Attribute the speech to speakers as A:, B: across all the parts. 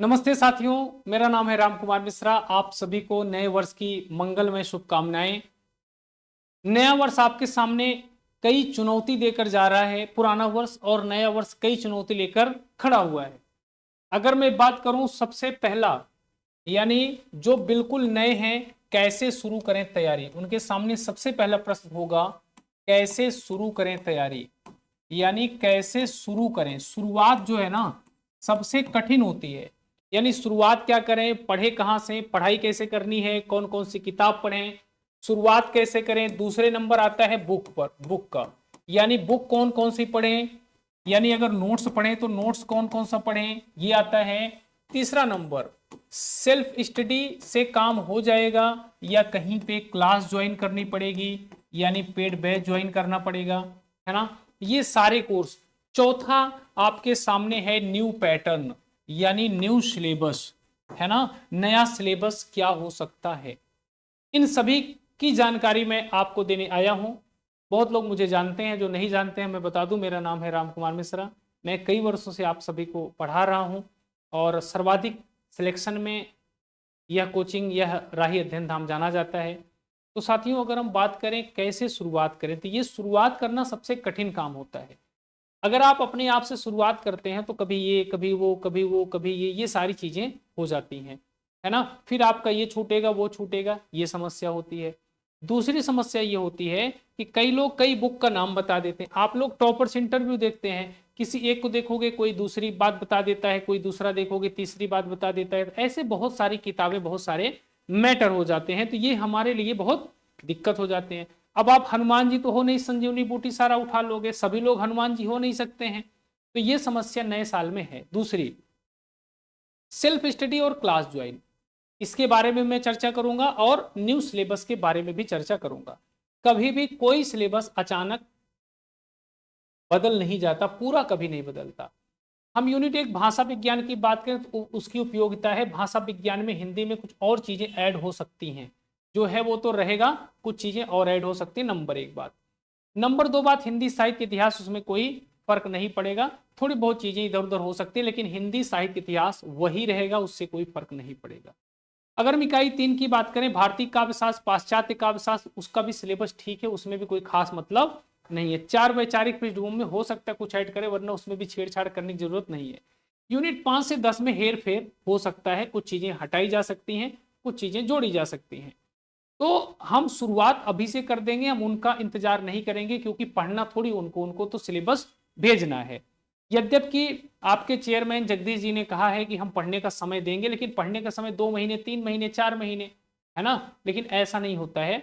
A: नमस्ते साथियों, मेरा नाम है राम कुमार मिश्रा। आप सभी को नए वर्ष की मंगलमय शुभकामनाएं। नया वर्ष आपके सामने कई चुनौती देकर जा रहा है। पुराना वर्ष और नया वर्ष कई चुनौती लेकर खड़ा हुआ है। अगर मैं बात करूं सबसे पहला, यानी जो बिल्कुल नए हैं, कैसे शुरू करें तैयारी, उनके सामने सबसे पहला प्रश्न होगा कैसे शुरू करें तैयारी। यानी कैसे शुरू करें, शुरुआत जो है ना सबसे कठिन होती है। यानी शुरुआत क्या करें, पढ़े कहां से, पढ़ाई कैसे करनी है, कौन कौन सी किताब पढ़ें, शुरुआत कैसे करें। दूसरे नंबर आता है बुक पर, बुक का, यानी बुक कौन कौन सी पढ़ें, यानी अगर नोट्स पढ़ें तो नोट्स कौन कौन सा पढ़ें, ये आता है। तीसरा नंबर, सेल्फ स्टडी से काम हो जाएगा या कहीं पे क्लास ज्वाइन करनी पड़ेगी, यानी पेड बैच ज्वाइन करना पड़ेगा, है ना, ये सारे कोर्स। चौथा आपके सामने है न्यू पैटर्न, यानी न्यू सिलेबस, है ना, नया सिलेबस क्या हो सकता है। इन सभी की जानकारी मैं आपको देने आया हूं। बहुत लोग मुझे जानते हैं, जो नहीं जानते हैं मैं बता दूं, मेरा नाम है राम कुमार मिश्रा। मैं कई वर्षों से आप सभी को पढ़ा रहा हूं और सर्वाधिक सिलेक्शन में यह कोचिंग, यह राही अध्ययन धाम जाना जाता है। तो साथियों, अगर हम बात करें कैसे शुरुआत करें, तो ये शुरुआत करना सबसे कठिन काम होता है। अगर आप अपने आप से शुरुआत करते हैं तो कभी ये कभी वो कभी वो कभी ये सारी चीजें हो जाती हैं, है ना। फिर आपका ये छूटेगा वो छूटेगा, ये समस्या होती है। दूसरी समस्या ये होती है कि कई लोग कई बुक का नाम बता देते हैं। आप लोग टॉपर्स इंटरव्यू देखते हैं, किसी एक को देखोगे कोई दूसरी बात बता देता है, कोई दूसरा देखोगे तीसरी बात बता देता है। ऐसे बहुत सारी किताबें, बहुत सारे मैटर हो जाते हैं, तो ये हमारे लिए बहुत दिक्कत हो जाते हैं। अब आप हनुमान जी तो हो नहीं, संजीवनी बूटी सारा उठा लोगे, सभी लोग हनुमान जी हो नहीं सकते हैं। तो ये समस्या नए साल में है। दूसरी, सेल्फ स्टडी और क्लास ज्वाइन, इसके बारे में मैं चर्चा करूंगा और न्यू सिलेबस के बारे में भी चर्चा करूंगा। कभी भी कोई सिलेबस अचानक बदल नहीं जाता, पूरा कभी नहीं बदलता। हम यूनिट एक भाषा विज्ञान की बात करें तो उसकी उपयोगिता है, भाषा विज्ञान में हिंदी में कुछ और चीजें ऐड हो सकती हैं, जो है वो तो रहेगा, कुछ चीजें और ऐड हो सकती है। नंबर एक बात। नंबर दो बात, हिंदी साहित्य इतिहास, उसमें कोई फर्क नहीं पड़ेगा, थोड़ी बहुत चीजें इधर उधर हो सकती है, लेकिन हिंदी साहित्य इतिहास वही रहेगा, उससे कोई फर्क नहीं पड़ेगा। अगर हम इकाई 3 की बात करें, भारतीय काव्यशास्त्र पाश्चात्य काव्यशास्त्र, उसका भी सिलेबस ठीक है, उसमें भी कोई खास मतलब नहीं है। 4 वैचारिक पृष्ठभूमि में हो सकता है कुछ ऐड करे, वरना उसमें भी छेड़छाड़ करने की जरूरत नहीं है। यूनिट 5 से 10 में हेर फेर हो सकता है, कुछ चीजें हटाई जा सकती हैं, कुछ चीजें जोड़ी जा सकती हैं। तो हम शुरुआत अभी से कर देंगे, हम उनका इंतजार नहीं करेंगे, क्योंकि पढ़ना थोड़ी उनको उनको तो सिलेबस भेजना है। यद्यपि आपके चेयरमैन जगदीश जी ने कहा है कि हम पढ़ने का समय देंगे, लेकिन पढ़ने का समय 2 महीने, 3 महीने, 4 महीने, है ना, लेकिन ऐसा नहीं होता है।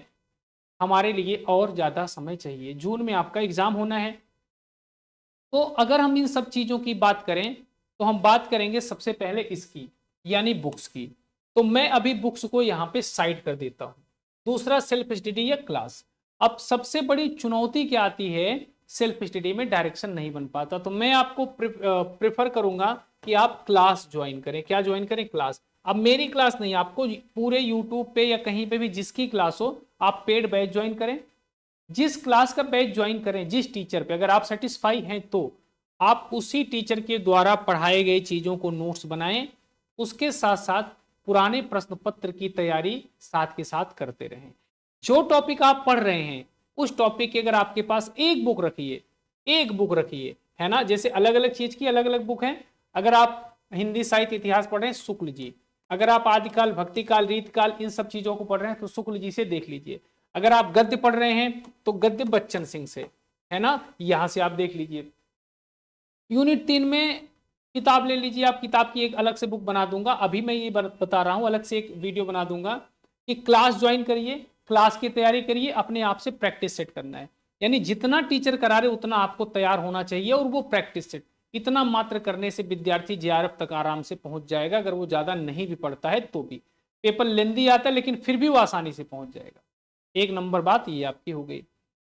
A: हमारे लिए और ज्यादा समय चाहिए। जून में आपका एग्जाम होना है। तो अगर हम इन सब चीजों की बात करें तो हम बात करेंगे सबसे पहले इसकी, यानी बुक्स की। तो मैं अभी बुक्स को यहां पे साइड कर देता हूं। दूसरा, सेल्फ स्टडी या क्लास। अब सबसे बड़ी चुनौती क्या आती है, सेल्फ स्टडी में डायरेक्शन नहीं बन पाता, तो मैं आपको प्रेफर करूंगा कि आप क्लास ज्वाइन करें। क्या ज्वाइन करें? क्लास। अब मेरी क्लास नहीं, आपको पूरे यूट्यूब पे या कहीं पे भी जिसकी क्लास हो, आप पेड बैच ज्वाइन करें। जिस क्लास का बैच ज्वाइन करें, जिस टीचर पे अगर आप सेटिस्फाई हैं, तो आप उसी टीचर के द्वारा पढ़ाए गए चीजों को नोट्स बनाएं। उसके साथ साथ पुराने प्रश्न पत्र की तैयारी साथ के साथ करते रहें। जो टॉपिक आप पढ़ रहे हैं उस टॉपिक की अगर आपके पास एक बुक रखिए, एक बुक रखिए, है ना। जैसे अलग अलग चीज की अलग अलग बुक है। अगर आप हिंदी साहित्य इतिहास पढ़ रहे हैं, शुक्ल जी। अगर आप आदिकाल, भक्तिकाल, रीतकाल, इन सब चीजों को पढ़ रहे हैं तो शुक्ल जी से देख लीजिए। अगर आप गद्य पढ़ रहे हैं तो गद्य बच्चन सिंह से, है ना, यहां से आप देख लीजिए। यूनिट 3 में किताब ले लीजिए आप, किताब की एक अलग से बुक बना दूंगा, अभी मैं ये बता रहा हूं, अलग से एक वीडियो बना दूंगा कि क्लास ज्वाइन करिए, क्लास की तैयारी करिए, अपने आप से प्रैक्टिस सेट करना है। यानी जितना टीचर करा रहे उतना आपको तैयार होना चाहिए, और वो प्रैक्टिस सेट इतना मात्र करने से विद्यार्थी जेआरएफ तक आराम से पहुंच जाएगा। अगर वो ज्यादा नहीं भी पढ़ता है तो भी, पेपर लेंदी आता है लेकिन फिर भी वो आसानी से पहुंच जाएगा। एक नंबर बात ये आपकी हो गई।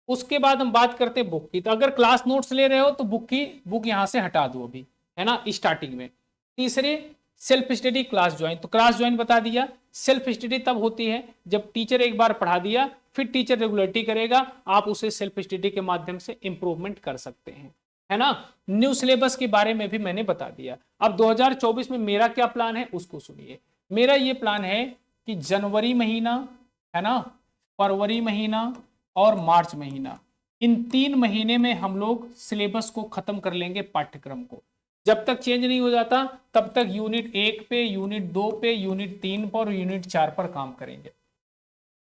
A: उसके बाद हम बात करते हैं बुक की। तो अगर क्लास नोट्स ले रहे हो तो बुक यहां से हटा दो अभी, है ना, स्टार्टिंग में। तीसरे, सेल्फ स्टडी क्लास ज्वाइन। तो क्लास ज्वाइन बता दिया। सेल्फ स्टडी तब होती है जब टीचर एक बार पढ़ा दिया, फिर टीचर रेगुलरिटी करेगा, आप उसे सेल्फ स्टडी के माध्यम से इंप्रूवमेंट कर सकते हैं। है ना। न्यू सिलेबस के बारे में भी मैंने बता दिया। अब 2024 में मेरा क्या प्लान है उसको सुनिए। मेरा ये प्लान है कि जनवरी महीना, है ना, फरवरी महीना और मार्च महीना, इन 3 महीने में हम लोग सिलेबस को खत्म कर लेंगे, पाठ्यक्रम को। जब तक चेंज नहीं हो जाता तब तक यूनिट 1 पे, यूनिट 2 पे, यूनिट 3 पर और यूनिट 4 पर काम करेंगे।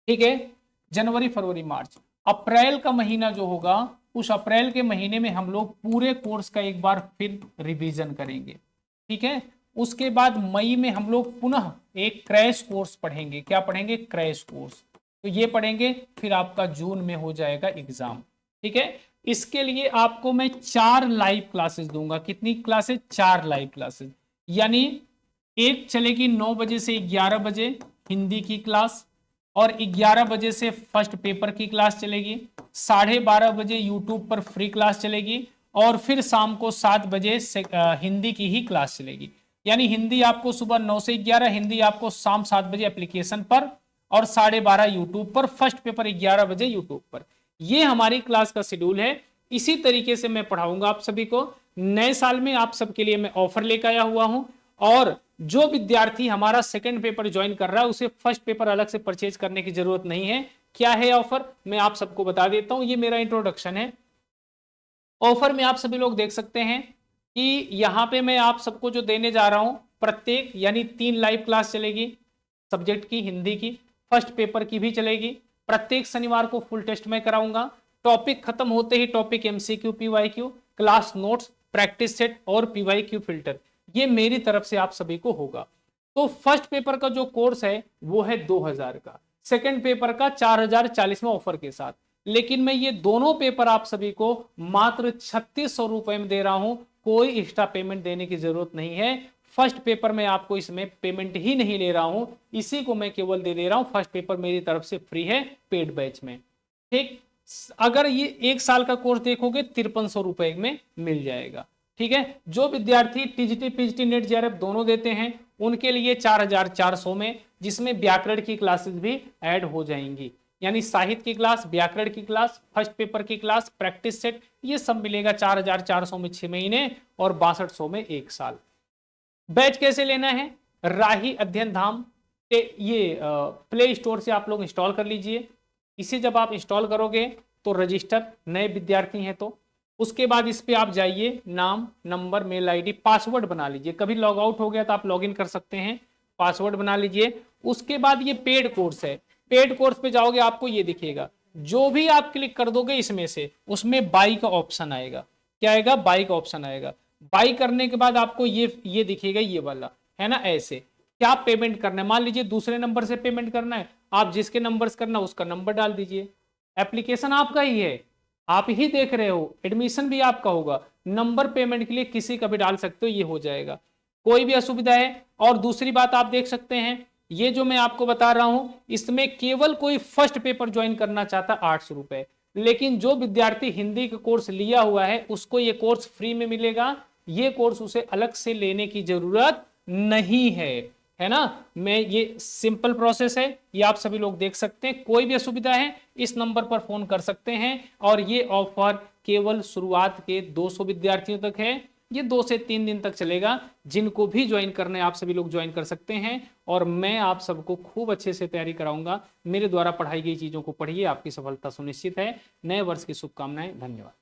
A: ठीक है, जनवरी फरवरी मार्च। अप्रैल का महीना जो होगा, उस अप्रैल के महीने में हम लोग पूरे कोर्स का एक बार फिर रिवीजन करेंगे। ठीक है, उसके बाद मई में हम लोग पुनः एक क्रैश कोर्स पढ़ेंगे। क्या पढ़ेंगे? Crash course. तो ये पढ़ेंगे, फिर आपका जून में हो जाएगा एग्जाम। ठीक है, इसके लिए आपको मैं 4 लाइव क्लासेस दूंगा। कितनी क्लासेस? 4 live classes. यानी एक चलेगी 9 बजे से 11 बजे हिंदी की क्लास, और 11 बजे से फर्स्ट पेपर की क्लास चलेगी, 12:30 बजे यूट्यूब पर फ्री क्लास चलेगी, और फिर शाम को 7 बजे से हिंदी की ही क्लास चलेगी। यानी हिंदी आपको सुबह 9 से 11, हिंदी आपको शाम 7 बजे एप्लीकेशन पर, और 12:30 यूट्यूब पर, फर्स्ट पेपर 11 बजे यूट्यूब पर। ये हमारी क्लास का शेड्यूल है। इसी तरीके से मैं पढ़ाऊंगा आप सभी को। नए साल में आप सबके लिए मैं ऑफर लेकर आया हुआ हूं, और जो विद्यार्थी हमारा सेकंड पेपर ज्वाइन कर रहा है उसे फर्स्ट पेपर अलग से परचेज करने की जरूरत नहीं है। क्या है ऑफर, मैं आप सबको बता देता हूं। ये मेरा इंट्रोडक्शन है। ऑफर में आप सभी लोग देख सकते हैं कि यहां पे मैं आप सबको जो देने जा रहा हूं, प्रत्येक यानी 3 लाइव क्लास चलेगी सब्जेक्ट की, हिंदी की, फर्स्ट पेपर की भी चलेगी। प्रत्येक शनिवार को फुल टेस्ट में कराऊंगा। टॉपिक खत्म होते ही topic MCQ, PYQ, class notes, practice set और पीवाईक्यू फिल्टर, ये मेरी तरफ से आप सभी को होगा। तो फर्स्ट पेपर का जो कोर्स है वो है 2000 का, सेकंड पेपर का 4040 में ऑफर के साथ। लेकिन मैं ये दोनों पेपर आप सभी को मात्र 3600 रुपए में दे रहा हूं। कोई एक्स्ट्रा पेमेंट देने की जरूरत नहीं है। फर्स्ट पेपर में आपको इसमें पेमेंट ही नहीं ले रहा हूं, इसी को मैं केवल दे रहा हूं। फर्स्ट पेपर मेरी तरफ से फ्री है पेड बैच में। ठीक, अगर ये 1 साल का कोर्स देखोगे 5300 रुपए में मिल जाएगा। ठीक है, जो विद्यार्थी टीजीटी पीजीटी नेट जेआरएफ दोनों देते हैं उनके लिए 4400 में, जिसमें व्याकरण की क्लासेस भी ऐड हो जाएंगी। यानी साहित्य की क्लास, व्याकरण की क्लास, फर्स्ट पेपर की क्लास, प्रैक्टिस सेट, ये सब मिलेगा 4400 में 6 महीने और 6200 में 1 साल। बैच कैसे लेना है? राही अध्ययन धाम ये प्ले स्टोर से आप लोग इंस्टॉल कर लीजिए। इसे जब आप इंस्टॉल करोगे तो रजिस्टर, नए विद्यार्थी हैं तो उसके बाद इस पे आप जाइए, नाम, नंबर, मेल आईडी, पासवर्ड बना लीजिए। कभी लॉग आउट हो गया तो आप लॉगिन कर सकते हैं, पासवर्ड बना लीजिए। उसके बाद ये पेड कोर्स है। पेड कोर्स पे जाओगे आपको ये दिखेगा, जो भी आप क्लिक कर दोगे इसमें से, उसमें बाई का ऑप्शन आएगा। क्या आएगा? बाई का ऑप्शन आएगा। बाई करने के बाद आपको ये दिखेगा, ये वाला है ना। ऐसे क्या पेमेंट करना है? मान लीजिए दूसरे नंबर से पेमेंट करना है, आप जिसके नंबर से करना उसका नंबर डाल दीजिए। एप्लीकेशन आपका ही है, आप ही देख रहे हो, एडमिशन भी आपका होगा। नंबर पेमेंट के लिए किसी का भी डाल सकते हो, ये हो जाएगा, कोई भी असुविधा है। और दूसरी बात आप देख सकते हैं, ये जो मैं आपको बता रहा हूं इसमें केवल कोई फर्स्ट पेपर ज्वाइन करना चाहता 800 रुपए, लेकिन जो विद्यार्थी हिंदी का कोर्स लिया हुआ है उसको ये कोर्स फ्री में मिलेगा। ये कोर्स उसे अलग से लेने की जरूरत नहीं है ना। मैं ये सिंपल प्रोसेस है, ये आप सभी लोग देख सकते हैं। कोई भी असुविधा है इस नंबर पर फोन कर सकते हैं। और ये ऑफर केवल शुरुआत के 200 विद्यार्थियों तक है। ये 2 से 3 दिन तक चलेगा। जिनको भी ज्वाइन करना है आप सभी लोग ज्वाइन कर सकते हैं, और मैं आप सबको खूब अच्छे से तैयारी कराऊंगा। मेरे द्वारा पढ़ाई गई चीजों को पढ़िए, आपकी सफलता सुनिश्चित है। नए वर्ष की शुभकामनाएं। धन्यवाद।